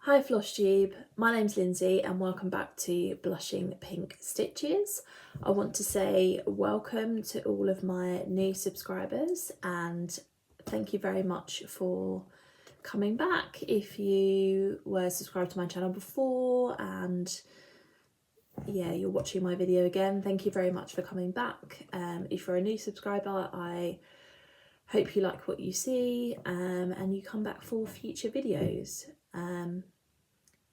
Hi Flosstube, my name's Lindsay and welcome back to Blushing Pink Stitches. I want to say welcome to all of my new subscribers and thank you very much for coming back. If you were subscribed to my channel before and yeah, you're watching my video again, thank you very much for coming back. If you're a new subscriber, I hope you like what you see and you come back for future videos.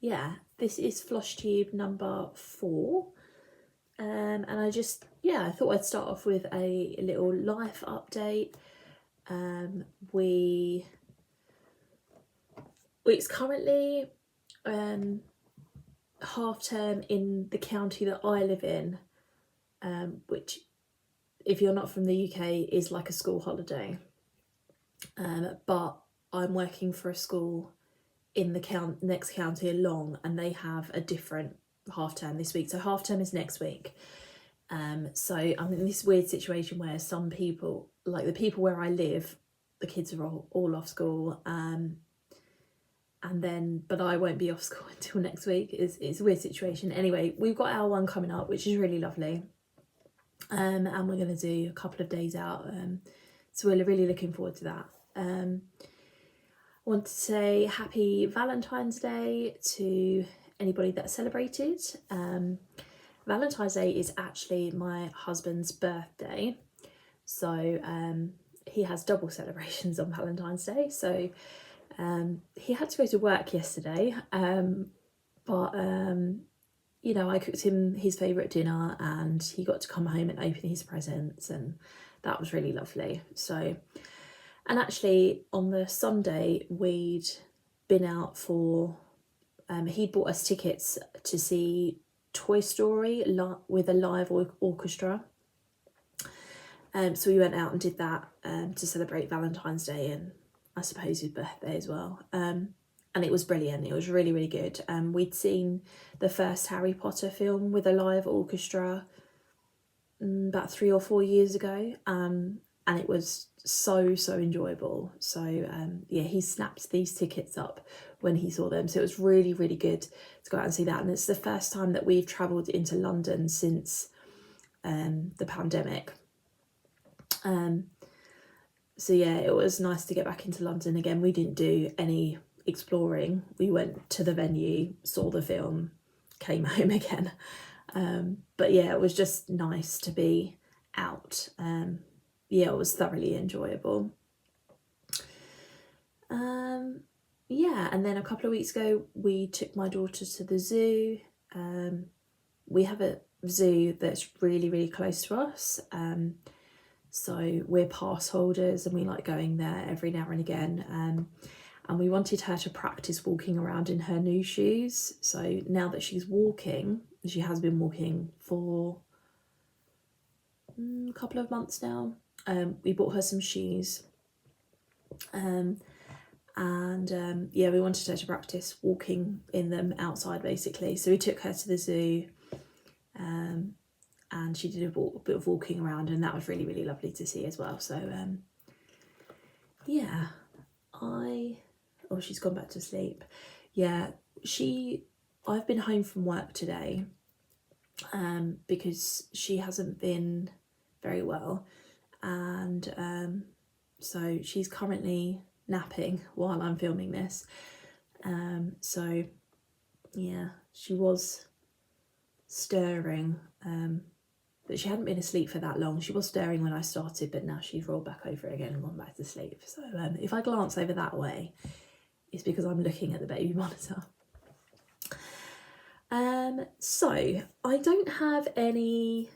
Yeah, this is Flosstube number 4 and I thought I'd start off with a little life update. It's currently half term in the county that I live in, which if you're not from the UK is like a school holiday, but I'm working for a school in the next county along and they have a different half term this week, so half term is next week. So I'm in this weird situation where some people, like the people where I live, the kids are all off school, but I won't be off school until next week. It's a weird situation. Anyway, we've got our one coming up, which is really lovely, and we're going to do a couple of days out, so we're really looking forward to that. I want to say happy Valentine's Day to anybody that celebrated. Valentine's Day is actually my husband's birthday, so he has double celebrations on Valentine's Day. So he had to go to work yesterday, but you know, I cooked him his favourite dinner and he got to come home and open his presents, and that was really lovely. So, and actually on the Sunday we'd been out for, he'd bought us tickets to see Toy Story with a live orchestra. So we went out and did that to celebrate Valentine's Day and I suppose his birthday as well. And it was brilliant. It was really, really good. We'd seen the first Harry Potter film with a live orchestra about 3 or 4 years ago. And it was so enjoyable. So yeah, he snapped these tickets up when he saw them, so it was really, really good to go out and see that. And it's the first time that we've travelled into London since the pandemic. So yeah, it was nice to get back into London again. We didn't do any exploring. We went to the venue, saw the film, came home again. But yeah, it was just nice to be out. Yeah, it was thoroughly enjoyable. Yeah, and then a couple of weeks ago we took my daughter to the zoo. We have a zoo that's really, really close to us, so we're pass holders and we like going there every now and again, and we wanted her to practice walking around in her new shoes. So now that she's walking, she has been walking for a couple of months now, we bought her some shoes, yeah, we wanted her to practice walking in them outside basically. So we took her to the zoo, and she did a bit of walking around, and that was really, really lovely to see as well. So yeah, oh, she's gone back to sleep. Yeah, I've been home from work today because she hasn't been very well, and so she's currently napping while I'm filming this. So yeah, she was stirring, but she hadn't been asleep for that long. She was stirring when I started, but now she's rolled back over again and gone back to sleep. So if I glance over that way, it's because I'm looking at the baby monitor. So I don't have any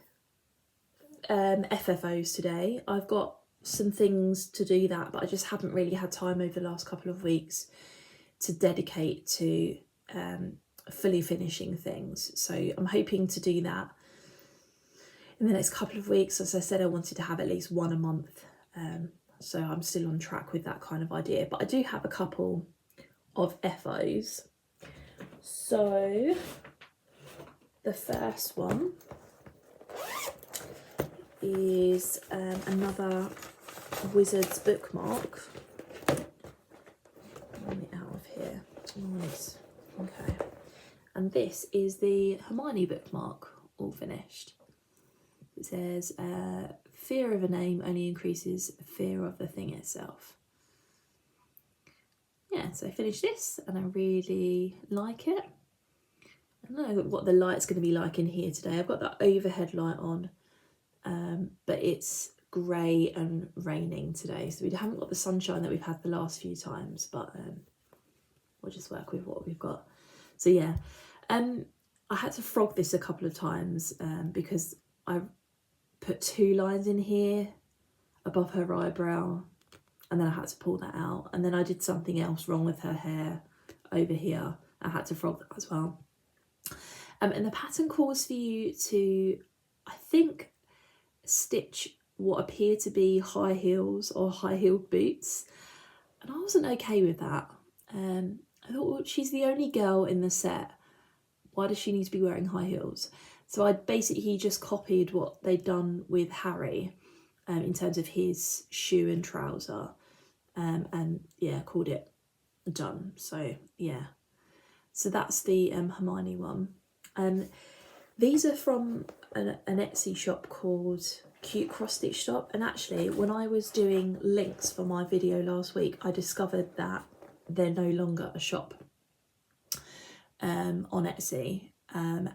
FFOs today. I've got some things to do that, but I just haven't really had time over the last couple of weeks to dedicate to fully finishing things. So I'm hoping to do that in the next couple of weeks. As I said, I wanted to have at least one a month, so I'm still on track with that kind of idea, but I do have a couple of FOs. So the first one is another Wizard's bookmark. Let me out of here. Oh, it's Okay, and this is the Hermione bookmark, all finished. It says, fear of a name only increases fear of the thing itself. Yeah, so I finished this and I really like it. I don't know what the light's going to be like in here today. I've got that overhead light on, but it's grey and raining today, so we haven't got the sunshine that we've had the last few times, but we'll just work with what we've got. So yeah, I had to frog this a couple of times because I put 2 lines in here above her eyebrow, and then I had to pull that out, and then I did something else wrong with her hair over here. I had to frog that as well. And the pattern calls for you to, I think, stitch what appear to be high heels or high-heeled boots, and I wasn't okay with that. I thought, well, she's the only girl in the set, why does she need to be wearing high heels? So I basically just copied what they'd done with Harry in terms of his shoe and trouser, and yeah, called it done. So yeah, so that's the Hermione one. These are from an Etsy shop called CuteCrossStitchShop, and actually when I was doing links for my video last week, I discovered that they're no longer a shop on Etsy, and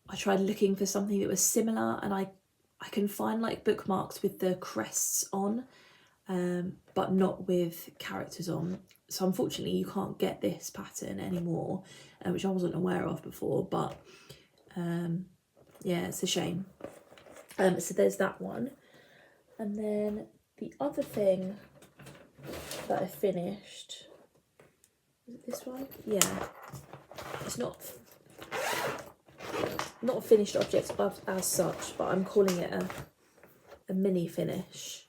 I tried looking for something that was similar, and I can find like bookmarks with the crests on, but not with characters on. So unfortunately you can't get this pattern anymore, which I wasn't aware of before, but yeah, it's a shame. So there's that one, and then the other thing that I finished, is it this one? Yeah, it's not a finished object as such, but I'm calling it a mini finish,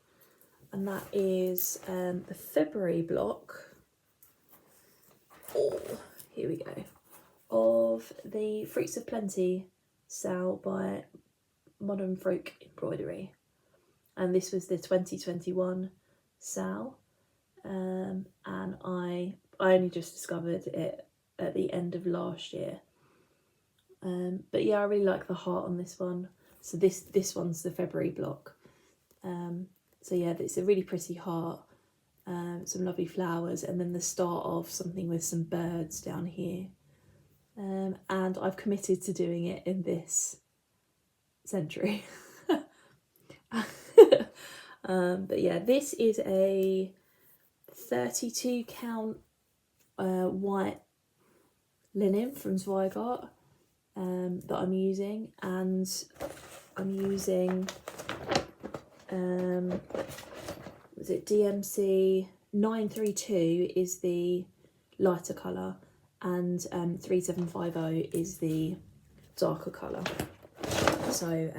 and that is the February block. Oh, here we go, of the Fruits of Plenty sale by Modern Folk Embroidery, and this was the 2021 sale, and I only just discovered it at the end of last year, but yeah, I really like the heart on this one. So this one's the February block. So yeah, it's a really pretty heart, some lovely flowers, and then the start of something with some birds down here, and I've committed to doing it in this century. But yeah, this is a 32 count white linen from Zweigart that I'm using, and I'm using was it DMC 932 is the lighter colour, and 3750 is the darker colour. So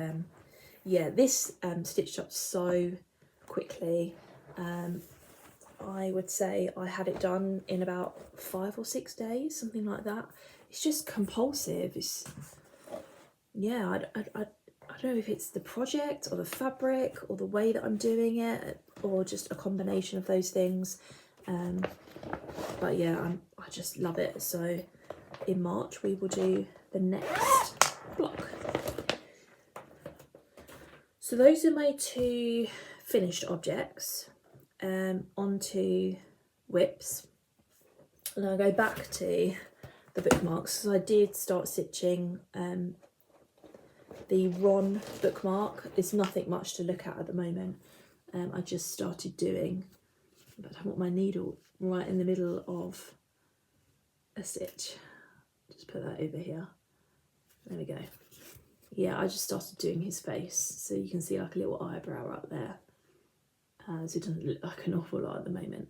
yeah, this stitched up so quickly. I would say I had it done in about 5 or 6 days, something like that. It's just compulsive. It's, yeah, I don't know if it's the project or the fabric or the way that I'm doing it, or just a combination of those things. But yeah, I just love it. So in March we will do the next block. So those are my 2 finished objects. Onto whips, and I'll go back to the bookmarks. So I did start stitching the Ron bookmark. It's nothing much to look at the moment. I just started doing, but I want my needle right in the middle of a stitch. Just put that over here. There we go. Yeah, I just started doing his face, so you can see like a little eyebrow up there. So it doesn't look like an awful lot at the moment.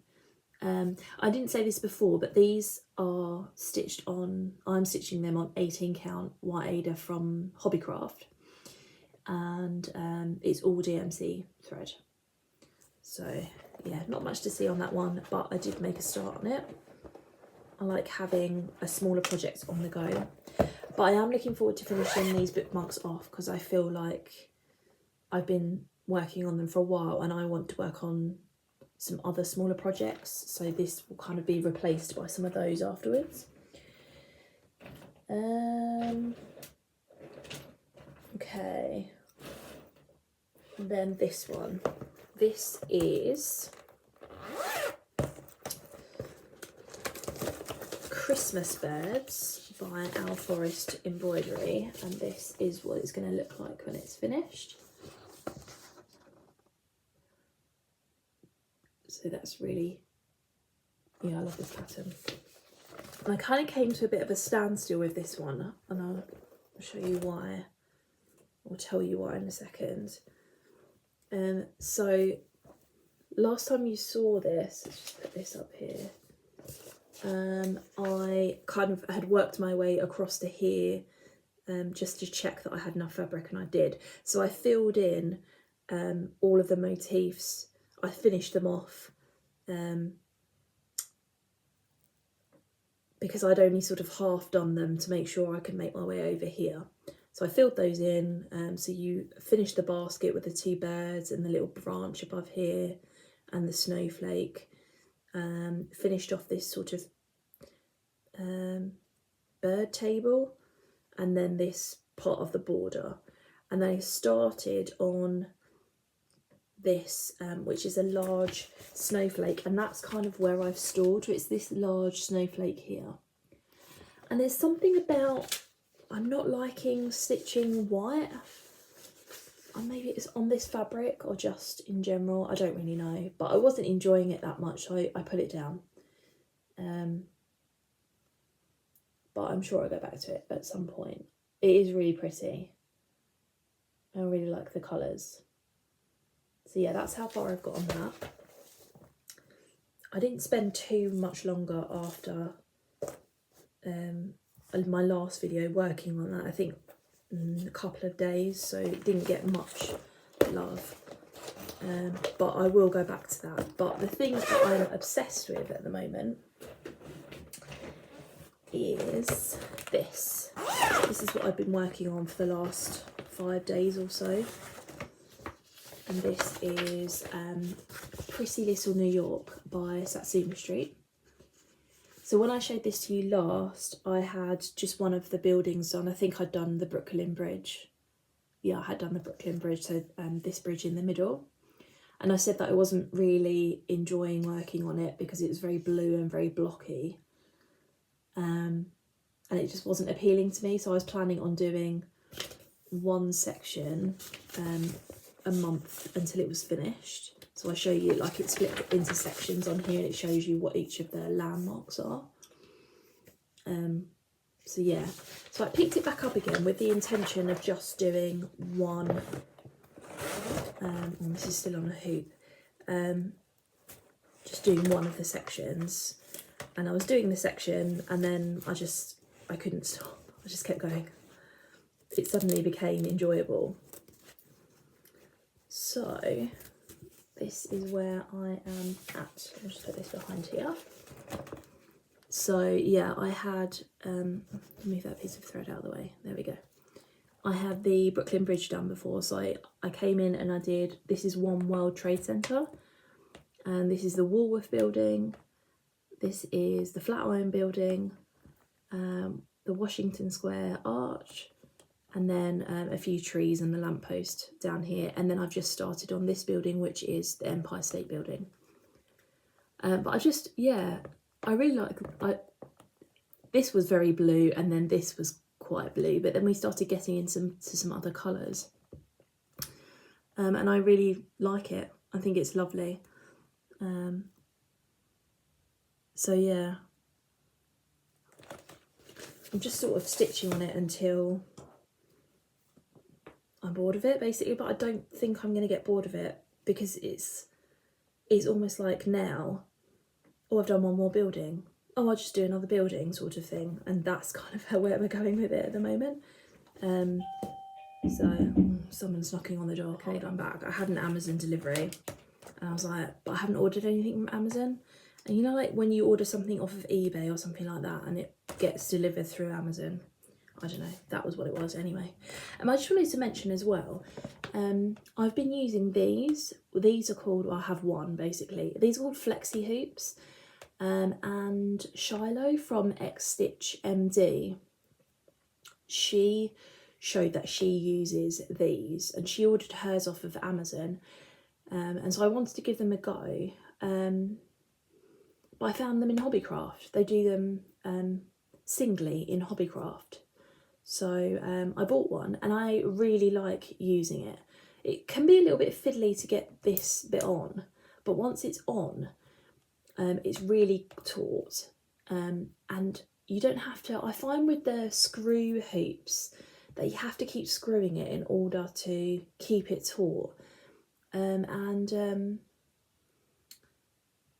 I didn't say this before, but these are stitched on, I'm stitching them on 18 count white Ada from Hobbycraft, and it's all DMC thread. So yeah, not much to see on that one, but I did make a start on it. I like having a smaller project on the go, but I am looking forward to finishing these bookmarks off, because I feel like I've been working on them for a while and I want to work on some other smaller projects, so this will kind of be replaced by some of those afterwards. Okay, then this one. This is Christmas Birds by Our Forest Embroidery, and this is what it's going to look like when it's finished. So that's really, yeah, I love this pattern. And I kind of came to a bit of a standstill with this one, and I'll show you why. I'll tell you why in a second. So last time you saw this, let's just put this up here. I kind of had worked my way across to here just to check that I had enough fabric, and I did. So I filled in all of the motifs. I finished them off because I'd only sort of half done them to make sure I could make my way over here. So I filled those in. So you finish the basket with the 2 birds and the little branch above here and the snowflake. Finished off this sort of bird table and then this part of the border. And then I started on this, which is a large snowflake, and that's kind of where I've stored. So it's this large snowflake here. And there's something about, I'm not liking stitching white. Or maybe it's on this fabric or just in general, I don't really know. But I wasn't enjoying it that much, so I put it down. But I'm sure I'll go back to it at some point. It is really pretty. I really like the colours. So yeah, that's how far I've got on that. I didn't spend too much longer after my last video working on that. I think a couple of days, so it didn't get much love. But I will go back to that. But the thing that I'm obsessed with at the moment is this. This is what I've been working on for the last 5 days or so. And this is Prissy Little New York by Satsuma Street. So when I showed this to you last, I had just one of the buildings done. I think I'd done the Brooklyn Bridge. Yeah, I had done the Brooklyn Bridge, so this bridge in the middle. And I said that I wasn't really enjoying working on it because it was very blue and very blocky. And it just wasn't appealing to me. So I was planning on doing one section a month until it was finished. So I show you, like, it's split into sections on here and it shows you what each of the landmarks are. So yeah, so I picked it back up again with the intention of just doing one, and this is still on a hoop, just doing one of the sections. And I was doing the section and then I couldn't stop. I just kept going. It suddenly became enjoyable. So this is where I am at. I'll just put this behind here. So yeah, I had, move that piece of thread out of the way. There we go. I had the Brooklyn Bridge done before. So I came in and I did, this is One World Trade Center. And this is the Woolworth building. This is the Flatiron building, the Washington Square Arch, and then a few trees and the lamppost down here. And then I've just started on this building, which is the Empire State Building. But I just, yeah, I really like, this was very blue and then this was quite blue, but then we started getting into some other colours. And I really like it. I think it's lovely. So yeah, I'm just sort of stitching on it until I'm bored of it, basically, but I don't think I'm going to get bored of it because it's almost like now, oh, I've done one more building, oh, I'll just do another building sort of thing, and that's kind of where we're going with it at the moment. So someone's knocking on the door. Okay, I'm back. I had an Amazon delivery and I was like, but I haven't ordered anything from Amazon. And you know, like when you order something off of eBay or something like that and it gets delivered through Amazon, I don't know, that was what it was anyway. I just wanted to mention as well, I've been using these are called, well, I have one basically, these are called flexi hoops, and Shiloh from X Stitch MD, she showed that she uses these and she ordered hers off of Amazon, and so I wanted to give them a go, but I found them in Hobbycraft. They do them singly in Hobbycraft, so I bought one and I really like using it. It can be a little bit fiddly to get this bit on, but once it's on, it's really taut, and you don't have to, I find with the screw hoops that you have to keep screwing it in order to keep it taut,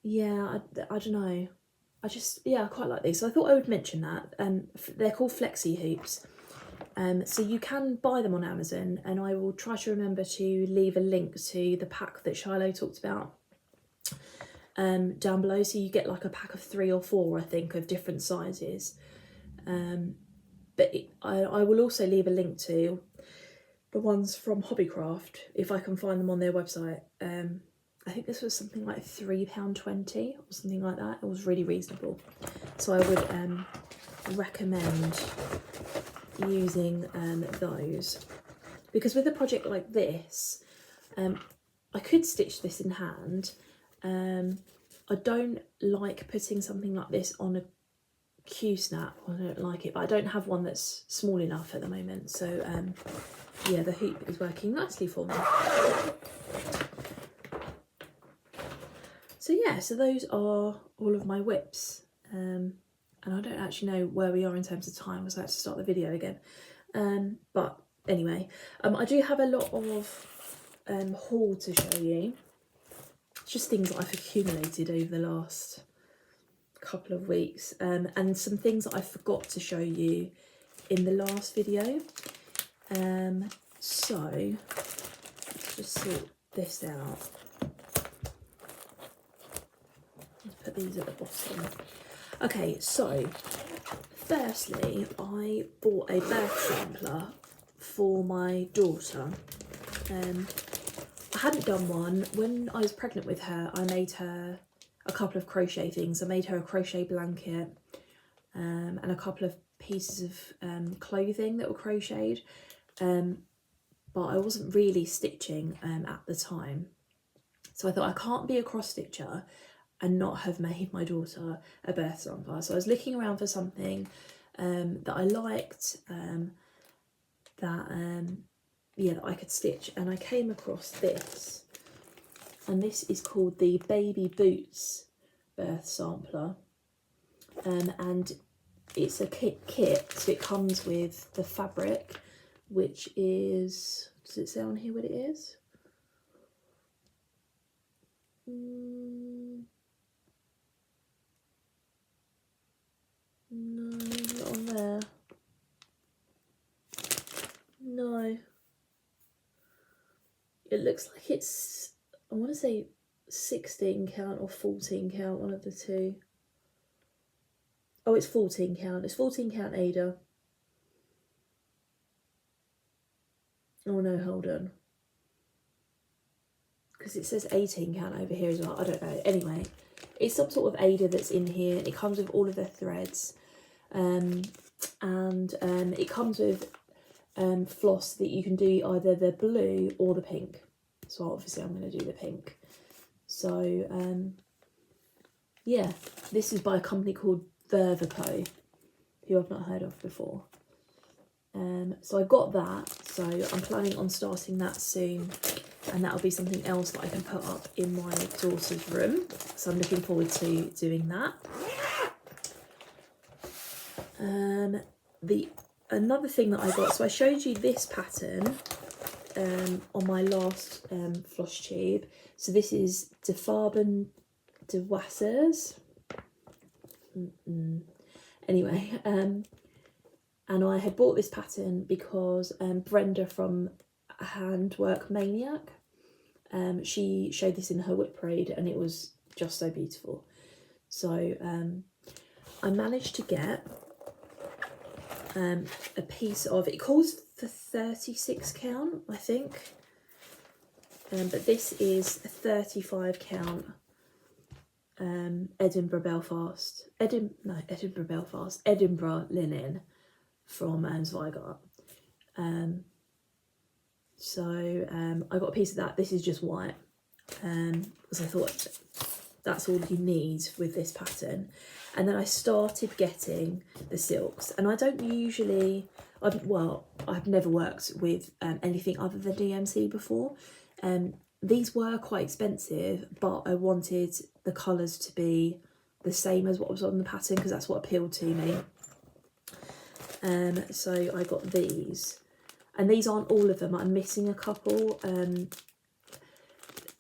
yeah, I don't know, I quite like these, so I thought I would mention that. They're called flexi hoops, so you can buy them on Amazon, and I will try to remember to leave a link to the pack that Shiloh talked about down below, so you get like a pack of 3 or 4, I think, of different sizes, but I will also leave a link to the ones from Hobbycraft if I can find them on their website. I think this was something like £3.20 or something like that. It was really reasonable, so I would recommend using those, because with a project like this, I could stitch this in hand. I don't like putting something like this on a Q-snap. I don't like it, but I don't have one that's small enough at the moment, so yeah, the hoop is working nicely for me. So yeah, so those are all of my whips, and I don't actually know where we are in terms of time, because I had to start the video again, but anyway, I do have a lot of haul to show you. Just things that I've accumulated over the last couple of weeks, and some things that I forgot to show you in the last video. So let's just sort this out. Let's put these at the bottom. Okay, so firstly, I bought a birth sampler for my daughter. I hadn't done one. When I was pregnant with her, I made her a couple of crochet things. I made her a crochet blanket, and a couple of pieces of clothing that were crocheted, but I wasn't really stitching at the time, so I thought I can't be a cross stitcher and not have made my daughter a birth sampler. So I was looking around for something that I liked, that I could stitch, and I came across this, and this is called the Baby Boots birth sampler, and it's a kit, so it comes with the fabric, which is, does it say on here what it is? No, not on there. No. It looks like it's, I want to say 16 count or 14 count, one of the two. Oh, it's 14 count. It's 14 count Ada. Oh no, hold on. Because it says 18 count over here as well. I don't know. Anyway, it's some sort of Ada that's in here. It comes with all of the threads. And it comes with floss that you can do either the blue or the pink. So obviously I'm going to do the pink. So yeah, this is by a company called Vervico, who I've not heard of before. So I got that, so I'm planning on starting that soon, and that'll be something else that I can put up in my daughter's room, so I'm looking forward to doing that. Another thing that I got, so I showed you this pattern on my last Flosstube. So this is defarben dewassers. Anyway, and I had bought this pattern because Brenda from Handwork Maniac, she showed this in her whip parade, and it was just so beautiful. So I managed to get a piece of, it calls for 36 count, I think. But this is a 35 count Edinburgh linen from Zweigart. I got a piece of that. This is just white, because I thought that's all you need with this pattern. And then I started getting the silks, and I don't usually, I've never worked with anything other than DMC before. These were quite expensive, but I wanted the colours to be the same as what was on the pattern, because that's what appealed to me. So I got these, and these aren't all of them. I'm missing a couple.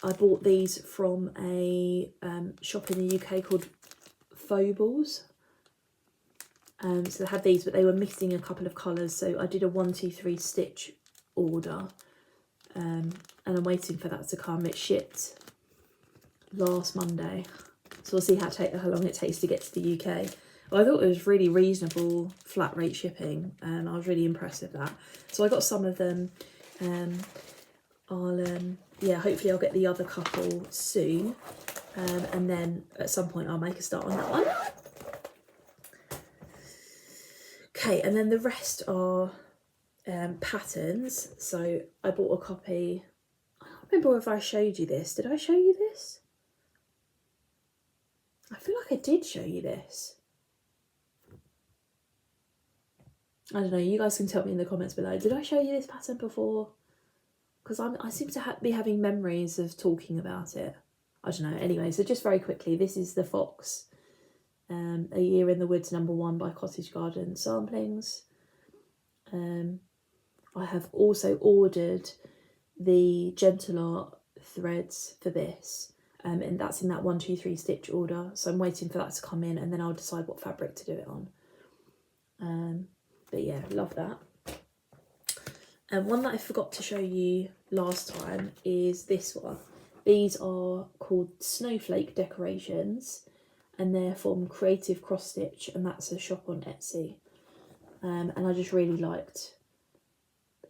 I bought these from a shop in the UK called Fobles. So they had these, but they were missing a couple of colours, so I did a 1, 2, 3 stitch order, and I'm waiting for that to come. It shipped last Monday, so we'll see how long it takes to get to the UK. Well, I thought it was really reasonable flat rate shipping, and I was really impressed with that. So I got some of them. Hopefully I'll get the other couple soon, and then at some point I'll make a start on that one. Okay, and then the rest are patterns. So I bought a copy. I don't remember if I showed you this. Did I show you this? I feel like I did show you this. I don't know, you guys can tell me in the comments below. Did I show you this pattern before? Because I seem to be having memories of talking about it. I don't know. Anyway, so just very quickly, this is the Fox A Year in the Woods #1 by Cottage Garden Samplings. I have also ordered the Gentle Art threads for this, and that's in that 1, 2, 3 stitch order. So I'm waiting for that to come in, and then I'll decide what fabric to do it on. But yeah, love that. And one that I forgot to show you last time is this one. These are called Snowflake decorations, and they're from Creative Cross Stitch, and that's a shop on Etsy. And I just really liked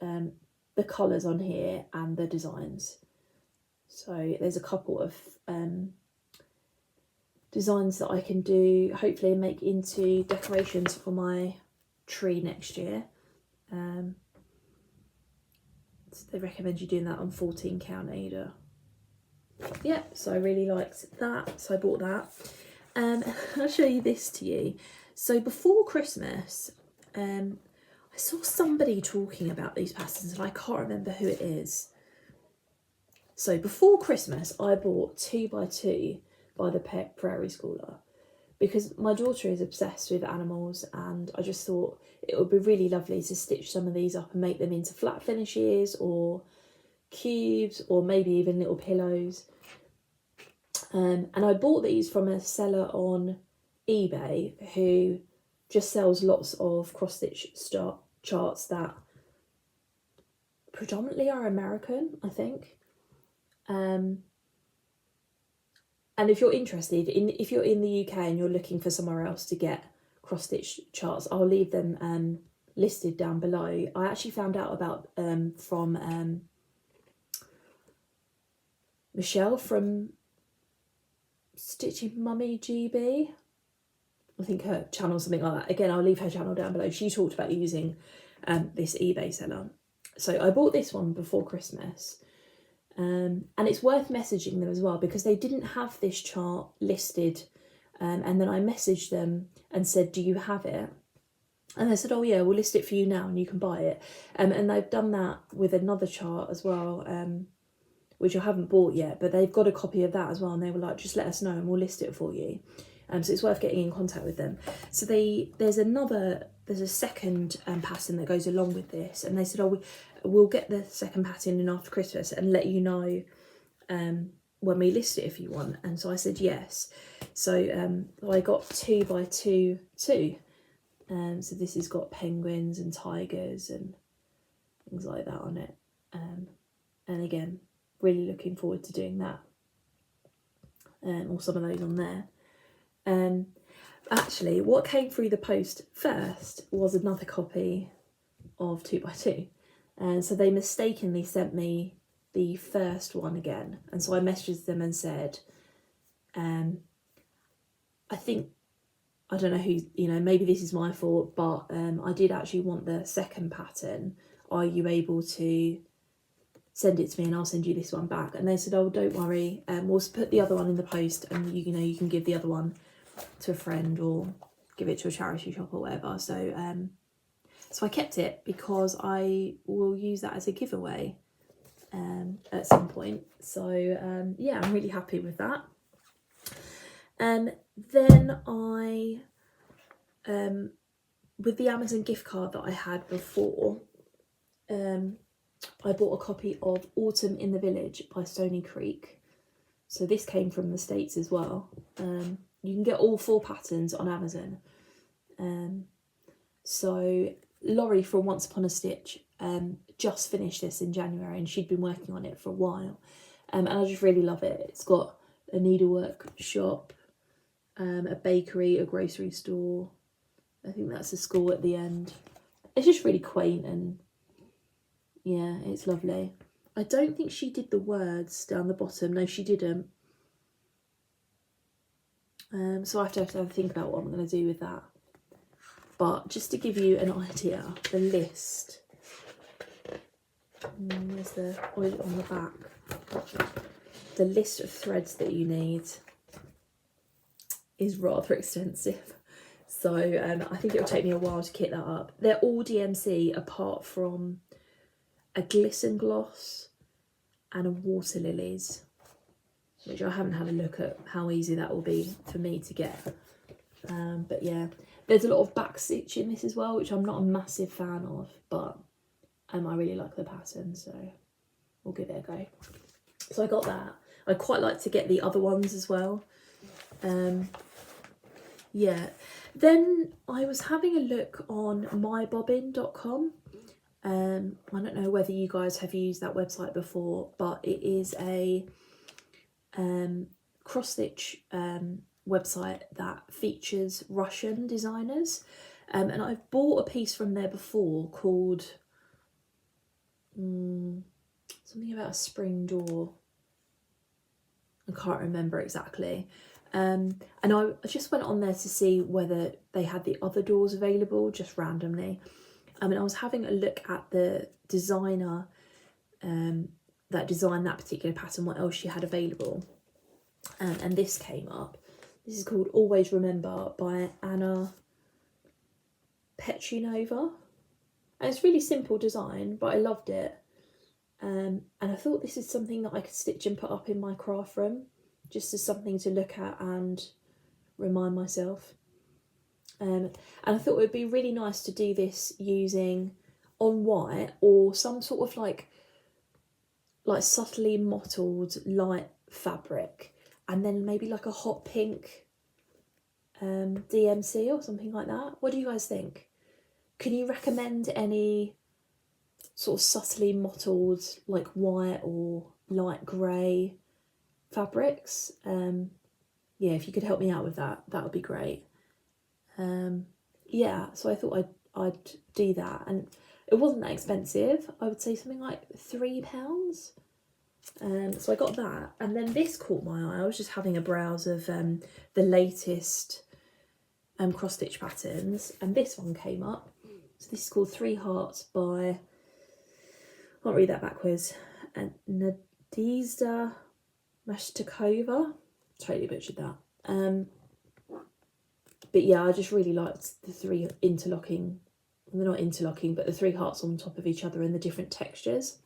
the colours on here and the designs. So there's a couple of designs that I can do, hopefully make into decorations for my tree next year. So they recommend you doing that on 14 count Ada. Yeah, so I really liked that, so I bought that. I'll show you this to you. So before Christmas, I saw somebody talking about these patterns, and I can't remember who it is. So before Christmas, I bought 2x2 by the Prairie Schooler, because my daughter is obsessed with animals, and I just thought it would be really lovely to stitch some of these up and make them into flat finishes or cubes, or maybe even little pillows. And I bought these from a seller on eBay who just sells lots of cross-stitch charts that predominantly are American, I think. And if you're interested, if you're in the UK and you're looking for somewhere else to get cross-stitch charts, I'll leave them listed down below. I actually found out about from Michelle from Stitching Mummy GB. I think her channel, something like that. Again, I'll leave her channel down below. She talked about using this eBay seller. So I bought this one before Christmas. And it's worth messaging them as well, because they didn't have this chart listed. And then I messaged them and said, do you have it? And they said, oh yeah, we'll list it for you now and you can buy it. And they've done that with another chart as well, which I haven't bought yet, but they've got a copy of that as well. And they were like, just let us know and we'll list it for you. So it's worth getting in contact with them. So there's a second pattern that goes along with this. And they said, oh, we'll get the second pattern in after Christmas and let you know when we list it if you want. And so I said yes. So I got 2x2 too. So this has got penguins and tigers and things like that on it. And again, really looking forward to doing that. Or some of those on there. Actually, what came through the post first was another copy of 2x2. And so they mistakenly sent me the first one again. And so I messaged them and said, I think, I don't know who, you know, maybe this is my fault, but I did actually want the second pattern. Are you able to send it to me and I'll send you this one back? And they said, oh, don't worry, we'll put the other one in the post, and you know, you can give the other one to a friend or give it to a charity shop or whatever. So so I kept it because I will use that as a giveaway at some point. So yeah, I'm really happy with that. Then I with the Amazon gift card that I had before, I bought a copy of Autumn in the Village by Stony Creek. So this came from the States as well. You can get all 4 patterns on Amazon. So Laurie from Once Upon a Stitch just finished this in January, and she'd been working on it for a while. And I just really love it. It's got a needlework shop, a bakery, a grocery store. I think that's a school at the end. It's just really quaint, and yeah, it's lovely. I don't think she did the words down the bottom. No, she didn't. So I have to think about what I'm going to do with that. But just to give you an idea, the list. There's the oil on the back. The list of threads that you need is rather extensive. So I think it will take me a while to kit that up. They're all DMC apart from a glisten gloss and a water lilies, which I haven't had a look at how easy that will be for me to get. But yeah, there's a lot of back stitch in this as well, which I'm not a massive fan of, but I really like the pattern, so we'll give it a go. So I got that. I quite like to get the other ones as well. Yeah, then I was having a look on mybobbin.com. I don't know whether you guys have used that website before, but it is a cross stitch website that features Russian designers, and I've bought a piece from there before called something about a spring door. I can't remember exactly. And I just went on there to see whether they had the other doors available, just randomly. I was having a look at the designer that designed that particular pattern, what else she had available, and this came up. This is called Always Remember by Anna Petrinova, and it's really simple design, but I loved it. And I thought this is something that I could stitch and put up in my craft room, just as something to look at and remind myself. And I thought it would be really nice to do this using on white or some sort of like subtly mottled light fabric, and then maybe like a hot pink DMC or something like that. What do you guys think? Can you recommend any sort of subtly mottled like white or light grey fabrics? Yeah, if you could help me out with that, that would be great. Yeah, so I thought I'd do that, and it wasn't that expensive. I would say something like £3. So I got that, and then this caught my eye. I was just having a browse of the latest cross stitch patterns, and this one came up. So this is called 3 Hearts by, I can't read that backwards, and Nadezhda Mashtakova. Totally butchered that. But yeah, I just really liked the 3 interlocking, they're not interlocking, but the 3 hearts on top of each other and the different textures.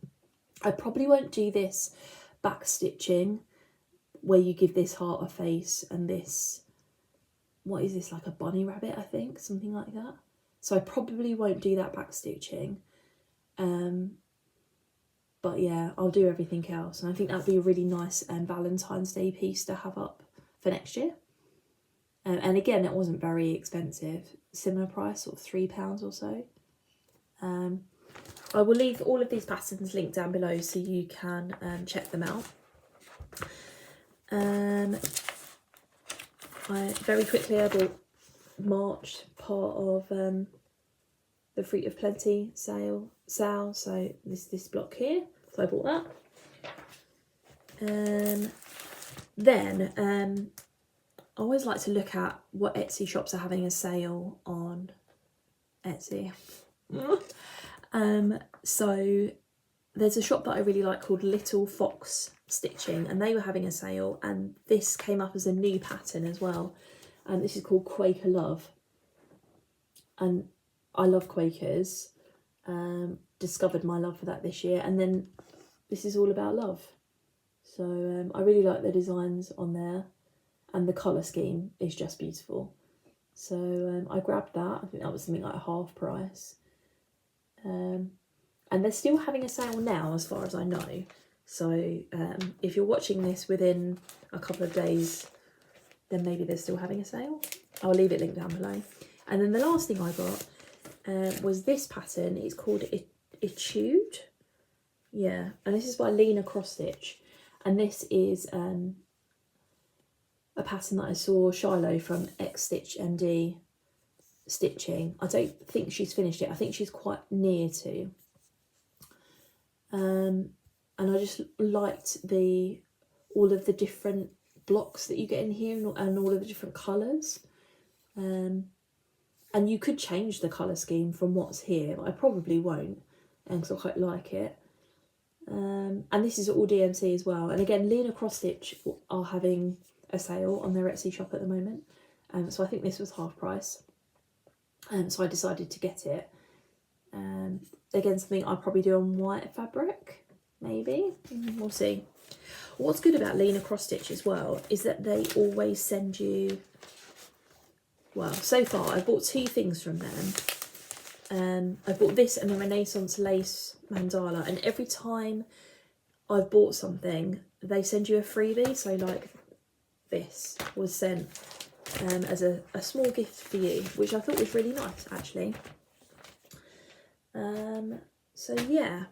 I probably won't do this back stitching where you give this heart a face and this, what is this, like a bunny rabbit, I think, something like that. So I probably won't do that back stitching. But yeah, I'll do everything else, and I think that'd be a really nice Valentine's Day piece to have up for next year. And again, it wasn't very expensive, similar price, sort of £3 or so. I will leave all of these patterns linked down below so you can check them out. Very quickly I bought March part of the Fruit of Plenty sale. So this block here. So I bought that. Then I always like to look at what Etsy shops are having a sale on Etsy. So there's a shop that I really like called Little Fox Stitching, and they were having a sale, and this came up as a new pattern as well. And this is called Quaker Love, and I love Quakers. Discovered my love for that this year, and then this is all about love. So I really like the designs on there, and the colour scheme is just beautiful. So I grabbed that. I think that was something like half price. And they're still having a sale now as far as I know. So if you're watching this within a couple of days, then maybe they're still having a sale. I'll leave it linked down below. And then the last thing I got was this pattern. It's called Etude. Yeah, and this is by Lena Cross Stitch. And this is a pattern that I saw Shiloh from X Stitch MD stitching. I don't think she's finished it. I think she's quite near to. And I just liked all of the different blocks that you get in here, and all of the different colours. And you could change the colour scheme from what's here, but I probably won't, because I quite like it. And this is all DMC as well. And again, Lena Cross Stitch are having a sale on their Etsy shop at the moment. So I think this was half price. So I decided to get it. Again, something I'll probably do on white fabric, maybe. We'll see. What's good about Lena Cross Stitch as well is that they always send you, well, so far I've bought 2 things from them. I bought this and a Renaissance lace mandala, and every time I've bought something, they send you a freebie. So like this was sent as a small gift for you, which I thought was really nice actually. So yeah,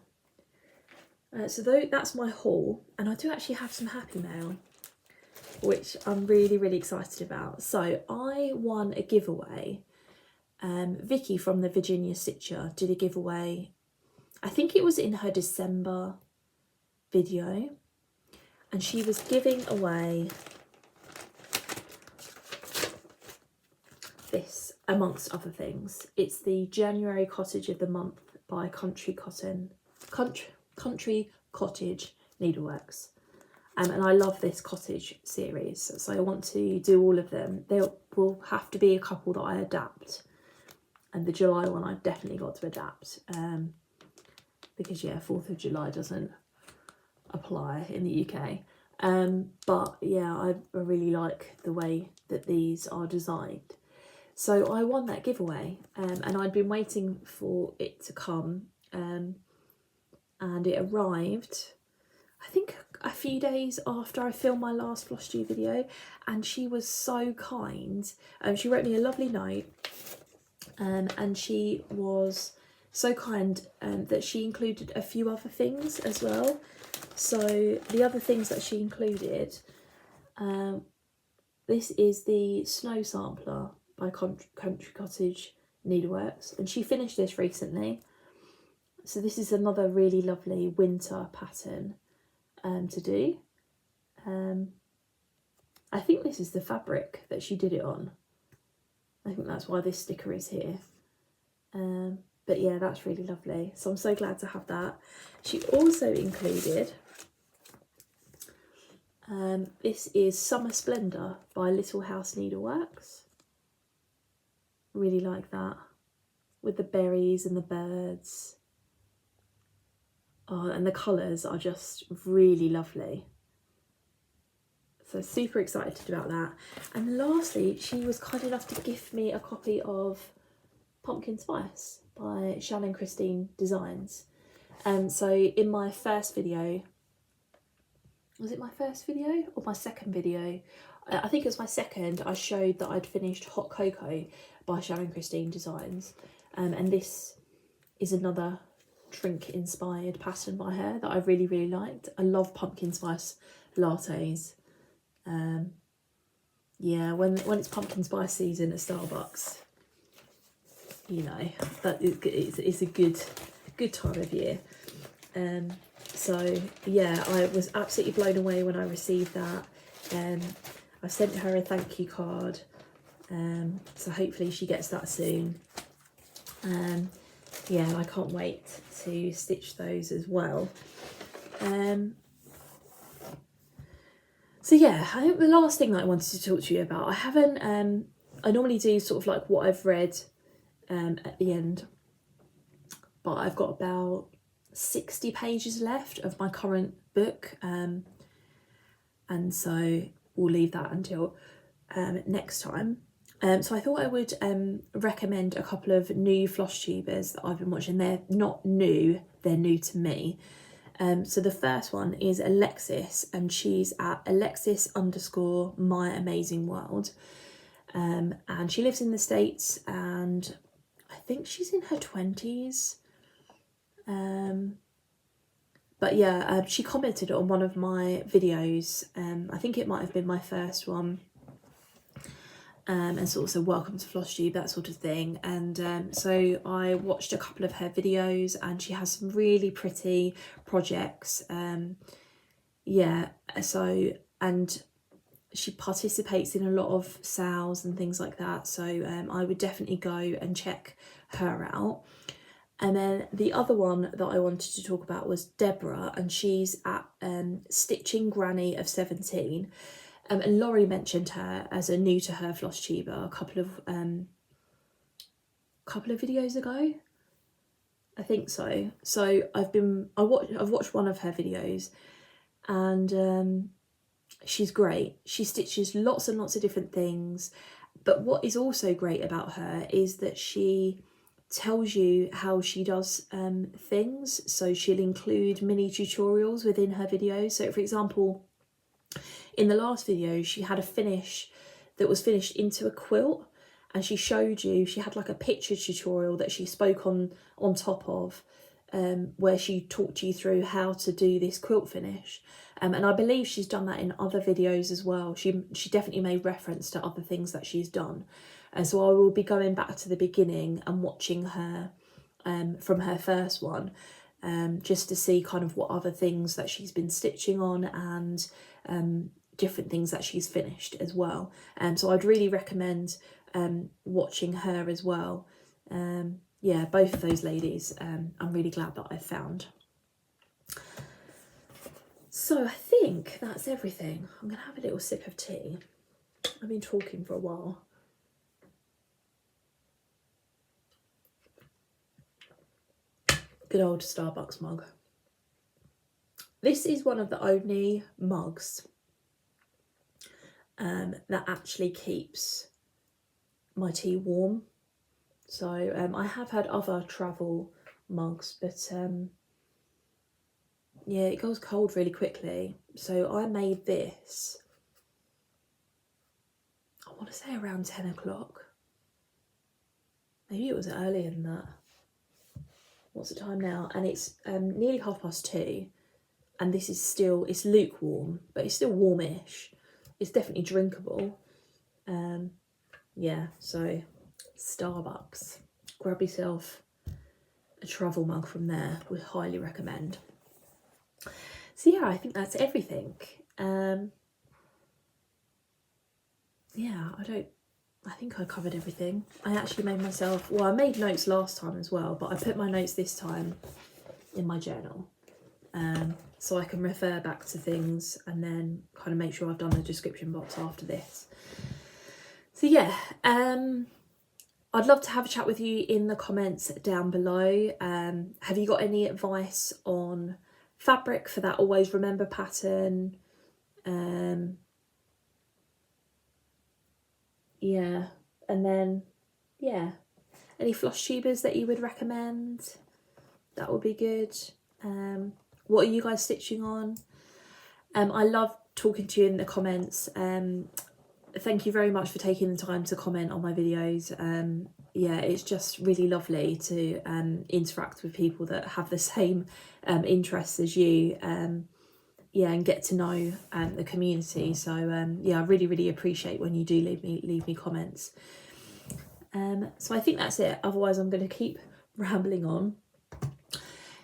so that's my haul, and I do actually have some happy mail, which I'm really excited about. So I won a giveaway. Vicky from the Virginia Stitcher did a giveaway. I think it was in her December video, and she was giving away this, amongst other things. It's the January Cottage of the Month by Country Cottage Needleworks. And I love this cottage series, so I want to do all of them. There will have to be a couple that I adapt, and the July one I've definitely got to adapt, because yeah, 4th of July doesn't apply in the UK. But yeah, I really like the way that these are designed. So I won that giveaway, and I'd been waiting for it to come, and it arrived, I think, a few days after I filmed my last Flosstube video, and she was so kind. She wrote me a lovely note, and she was so kind that she included a few other things as well. So the other things that she included, this is the Snow Sampler by Country Cottage Needleworks, and she finished this recently. So this is another really lovely winter pattern to do. I think this is the fabric that she did it on. I think that's why this sticker is here. But yeah, that's really lovely. So I'm so glad to have that. She also included, this is Summer Splendor by Little House Needleworks. Really like that, with the berries and the birds. Oh, and the colours are just really lovely. So super excited about that. And lastly, she was kind enough to gift me a copy of Pumpkin Spice by Shannon Christine Designs. So in my first video, was it my first video or my second video? I think it was my second. I showed that I'd finished Hot Cocoa by Shannon Christine Designs. And this is another drink inspired pattern by her that I really liked. I love pumpkin spice lattes. yeah, when it's pumpkin spice season at Starbucks, you know, that it's a good time of year. So yeah, I was absolutely blown away when I received that. I sent her a thank you card, so hopefully she gets that soon. Yeah, I can't wait to stitch those as well. So yeah, I think the last thing that I wanted to talk to you about, I haven't, I normally do sort of like what I've read at the end, but I've got about 60 pages left of my current book, and so we'll leave that until next time. So I thought I would recommend a couple of new Flosstubers that I've been watching. They're not new, they're new to me. So the first one is Alexis, and she's at Alexis_my_amazing_world. And she lives in the States, and I think she's in her 20s. But yeah, she commented on one of my videos. I think it might have been my first one. And sort of said welcome to Flosstube, that sort of thing. And so I watched a couple of her videos, and she has some really pretty projects. Yeah, so, and she participates in a lot of sales and things like that. So I would definitely go and check her out. And then the other one that I wanted to talk about was Deborah, and she's at Stitching Granny of 17. And Laurie mentioned her as a new to her Flosstuber a couple of videos ago, I think so. So I've watched one of her videos, and she's great. She stitches lots and lots of different things, but what is also great about her is that she tells you how she does things. So she'll include mini tutorials within her videos. So for example, in the last video, she had a finish that was finished into a quilt, and she showed you, she had like a picture tutorial that she spoke on top of, where she talked you through how to do this quilt finish. And I believe she's done that in other videos as well. She definitely made reference to other things that she's done. And so I will be going back to the beginning and watching her from her first one, just to see kind of what other things that she's been stitching on, and different things that she's finished as well. So I'd really recommend watching her as well. Yeah, both of those ladies, I'm really glad that I found. So I think that's everything. I'm going to have a little sip of tea. I've been talking for a while. Good old Starbucks mug. This is one of the only mugs that actually keeps my tea warm. So I have had other travel mugs, but yeah, it goes cold really quickly. So I made this, I want to say around 10 o'clock. Maybe it was earlier than that. What's the time now? And it's nearly 2:30. And this is still, it's lukewarm, but it's still warmish. It's definitely drinkable. Yeah, so Starbucks. Grab yourself a travel mug from there. Would highly recommend. So yeah, I think that's everything. Yeah, I think I covered everything. I actually made myself, well, I made notes last time as well, but I put my notes this time in my journal. So I can refer back to things and then kind of make sure I've done the description box after this. So yeah, I'd love to have a chat with you in the comments down below. Have you got any advice on fabric for that always remember pattern? Yeah, and then yeah, any Flosstubers that you would recommend? That would be good. What are you guys stitching on? I love talking to you in the comments. Thank you very much for taking the time to comment on my videos. Yeah, it's just really lovely to interact with people that have the same interests as you. yeah, and get to know the community. So yeah, I really appreciate when you do leave me comments. So I think that's it. Otherwise, I'm going to keep rambling on.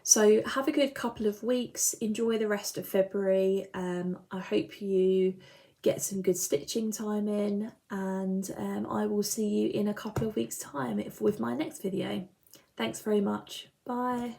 So have a good couple of weeks. Enjoy the rest of February. I hope you get some good stitching time in, and I will see you in a couple of weeks' time with my next video. Thanks very much. Bye.